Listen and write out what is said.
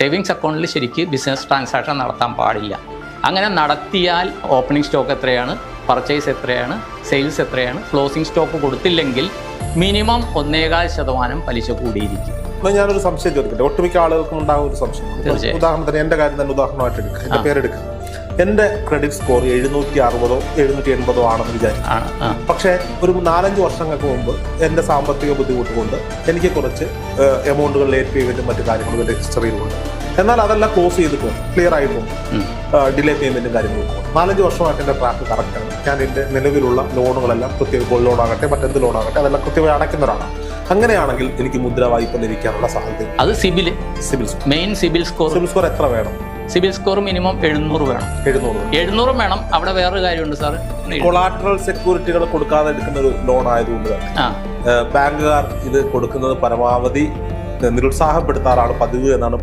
Savings അക്കൗണ്ടിൽ ശരിക്ക് business transaction നടത്താൻ പാടില്ല. അങ്ങനെ നടത്തിയാൽ ഓപ്പണിംഗ് സ്റ്റോക്ക് എത്രയാണ്, പർച്ചേസ് എത്രയാണ്, സെയിൽസ് എത്രയാണ്, ക്ലോസിംഗ് സ്റ്റോക്ക് കൊടുത്തില്ലെങ്കിൽ മിനിമം 1.25% പലിശ കൂടിയിരിക്കും. ഞാനൊരു സംശയം ചോദിക്കട്ടെ, ഒട്ടുമിക്ക ആളുകൾക്കും ഉണ്ടാകുന്ന ഒരു സംശയം. ഉദാഹരണത്തിന് എൻ്റെ കാര്യം തന്നെ ഉദാഹരണമായിട്ട് എടുക്കുക, എൻ്റെ പേരെടുക്കുക. എൻ്റെ ക്രെഡിറ്റ് സ്കോർ 760 780 ആണെന്ന് വിചാരിച്ചു. പക്ഷേ ഒരു 4-5 വർഷങ്ങൾക്ക് മുമ്പ് എൻ്റെ സാമ്പത്തിക ബുദ്ധിമുട്ട് കൊണ്ട് എനിക്ക് കുറച്ച് എമൗണ്ടുകൾ ലേറ്റ് പേയ്മെൻറ്റും മറ്റു കാര്യങ്ങളും എൻ്റെ ഹിസ്റ്ററിയിലുണ്ട്. എന്നാൽ അതെല്ലാം ക്ലോസ് ചെയ്ത് പോകും, ക്ലിയർ ആയി പോകും, ഡിലേ പേയ്മെൻറ്റും കാര്യങ്ങളും പോകും. 4-5 വർഷമായിട്ട് എൻ്റെ ട്രാക്ക് കറക്റ്റാണ്. ഞാൻ എൻ്റെ നിലവിലുള്ള ലോണുകളെല്ലാം കൃത്യമായി, ഗോൾഡ് ലോണാകട്ടെ മറ്റെന്ത് ലോണാകട്ടെ അതെല്ലാം കൃത്യമായി അടയ്ക്കുന്ന ഒരാളാണ്. അങ്ങനെയാണെങ്കിൽ എനിക്ക് മുദ്ര വായ്പ ലഭിക്കാനുള്ള സാധ്യത. അത് സിബിൽ മെയിൻ സിബിൽ സ്കോർ എത്ര വേണം? സിബിൽ സ്കോർ മിനിമം 700 വേണം. 700 വേണം. അവിടെ വേറൊരു കാര്യമുണ്ട് സാർ, കൊളാട്രൽ സെക്യൂരിറ്റികൾ കൊടുക്കാതെ എടുക്കുന്ന ഒരു ലോൺ ആയതുകൊണ്ട് തന്നെ ബാങ്കുകാർ ഇത് കൊടുക്കുന്നത് പരമാവധി നിരുത്സാഹപ്പെടുത്താറാണ് പതിവ് എന്നാണ്